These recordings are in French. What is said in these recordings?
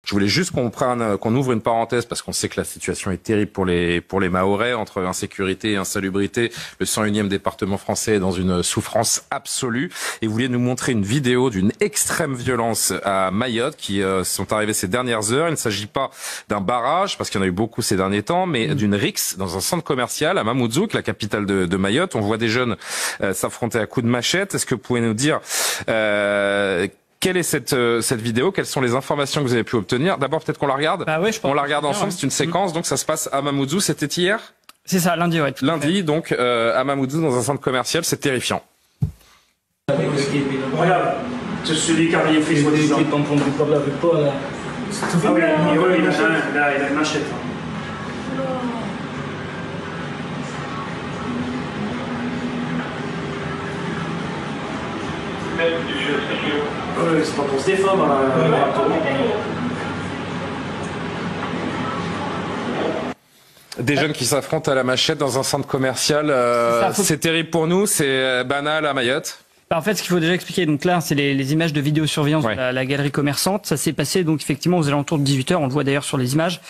Je voulais juste qu'on ouvre une parenthèse parce qu'on sait que la situation est terrible pour les Mahorais, entre insécurité et insalubrité. Le 101e département français est dans une souffrance absolue. Et vous voulez nous montrer une vidéo d'une extrême violence à Mayotte qui sont arrivées ces dernières heures. Il ne s'agit pas d'un barrage, parce qu'il y en a eu beaucoup ces derniers temps, mais d'une rixe dans un centre commercial à Mamoudzou, la capitale de Mayotte. On voit des jeunes s'affronter à coups de machette. Est-ce que vous pouvez nous dire quelle est cette vidéo? Quelles sont les informations que vous avez pu obtenir? D'abord, peut-être qu'on la regarde. Bah oui, on la regarde ensemble. C'est une séquence, donc ça se passe à Mamoudzou. C'était hier? C'est ça, lundi, ouais. Lundi, donc à Mamoudzou, dans un centre commercial. C'est terrifiant. Regarde, c'est celui qui a rien fait soi-disant. Qui t'en prend du câble avec toi là. Ah oui, il a une machette. C'est pas pour se défendre. Des jeunes qui s'affrontent à la machette dans un centre commercial. C'est terrible pour nous, c'est banal à Mayotte. En fait, ce qu'il faut déjà expliquer, donc là, c'est les images de vidéosurveillance de la galerie commerçante. Ça s'est passé donc effectivement aux alentours de 18h. On le voit d'ailleurs sur les images.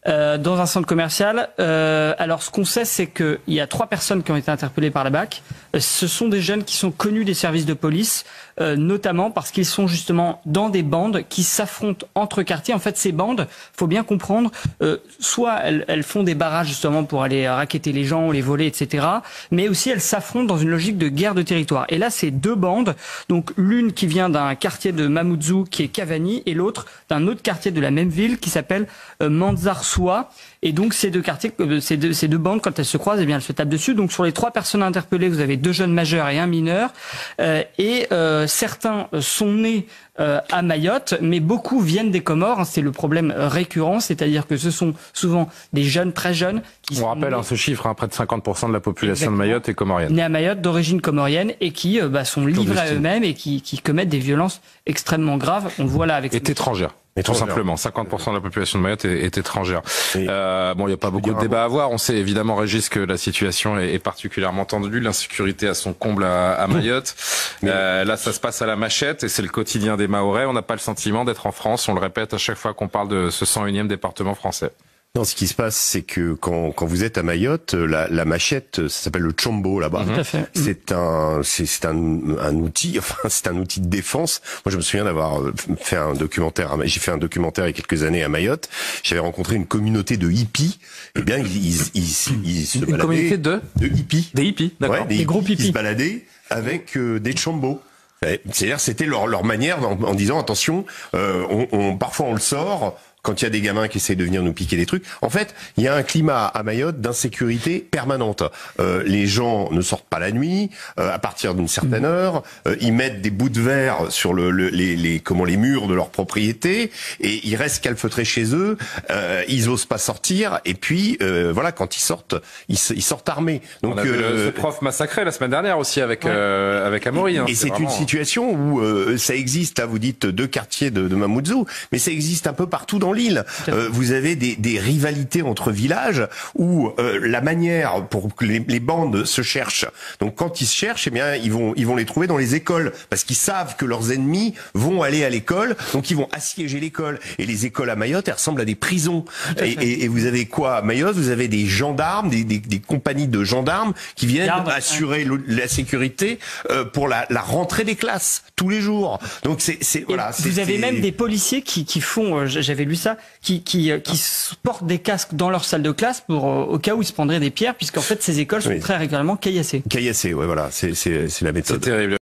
Dans un centre commercial. Alors, ce qu'on sait, c'est qu'il y a 3 personnes qui ont été interpellées par la BAC. Ce sont des jeunes qui sont connus des services de police, notamment parce qu'ils sont justement dans des bandes qui s'affrontent entre quartiers. En fait, ces bandes, faut bien comprendre, soit elles font des barrages justement pour aller racketter les gens, les voler, etc. Mais aussi elles s'affrontent dans une logique de guerre de territoire. Et là, c'est 2 bandes. Donc l'une qui vient d'un quartier de Mamoudzou qui est Cavani et l'autre d'un autre quartier de la même ville qui s'appelle Manzarsoua. Et donc ces 2 quartiers, ces deux bandes, quand elles se croisent, eh bien elles se tapent dessus. Donc sur les 3 personnes interpellées, vous avez 2 jeunes majeurs et 1 mineur. Certains sont nés à Mayotte, mais beaucoup viennent des Comores. C'est le problème récurrent, c'est-à-dire que ce sont souvent des jeunes, très jeunes. On rappelle ce chiffre, près de 50% de la population de Mayotte est comorienne. Nés à Mayotte, d'origine comorienne, et qui sont livrés à eux-mêmes et qui commettent des violences extrêmement graves. On le voit là avec... Est étrangère. Tout simplement, 50% de la population de Mayotte est étrangère. Bon, il n'y a pas beaucoup de débat à avoir. On sait évidemment, Régis, que la situation est particulièrement tendue. L'insécurité à son comble à Mayotte. Là, ça se passe à la machette et c'est le quotidien des Mahorais. On n'a pas le sentiment d'être en France. On le répète à chaque fois qu'on parle de ce 101e département français. Non, ce qui se passe, c'est que quand vous êtes à Mayotte, la machette, ça s'appelle le chombo là-bas. Tout à fait. C'est un outil, c'est un outil de défense. Moi, je me souviens d'avoir fait un documentaire. J'ai fait un documentaire il y a quelques années à Mayotte. J'avais rencontré une communauté de hippies. Eh bien, ils se baladaient. Une communauté de hippies. Des hippies, d'accord. Ouais, des groupes hippies. Ils se baladaient avec des chombos. C'est-à-dire, c'était leur manière en disant attention, parfois on le sort. Quand il y a des gamins qui essayent de venir nous piquer des trucs. En fait, il y a un climat à Mayotte d'insécurité permanente. Les gens ne sortent pas la nuit, à partir d'une certaine heure. Ils mettent des bouts de verre sur les murs de leur propriété et ils restent calfeutrés chez eux. Ils osent pas sortir. Et puis, voilà, quand ils sortent armés. Donc, on a vu ce prof massacré la semaine dernière aussi avec Amaury. Et c'est une situation où ça existe. Là, vous dites 2 quartiers de Mamoudzou, mais ça existe un peu partout dans l'île. Vous avez des rivalités entre villages où la manière pour que les bandes se cherchent. Donc quand ils se cherchent, eh bien ils vont les trouver dans les écoles parce qu'ils savent que leurs ennemis vont aller à l'école, donc ils vont assiéger l'école. Et les écoles à Mayotte, elles ressemblent à des prisons. Et vous avez quoi à Mayotte? Vous avez des gendarmes, des compagnies de gendarmes qui viennent assurer la sécurité pour la rentrée des classes tous les jours. Donc voilà. Vous avez même des policiers qui font, j'avais lu ça, qui portent des casques dans leur salle de classe pour au cas où ils se prendraient des pierres, puisqu'en fait ces écoles sont très régulièrement caillassées. Caillassées, ouais, voilà, c'est la méthode. C'est terrible.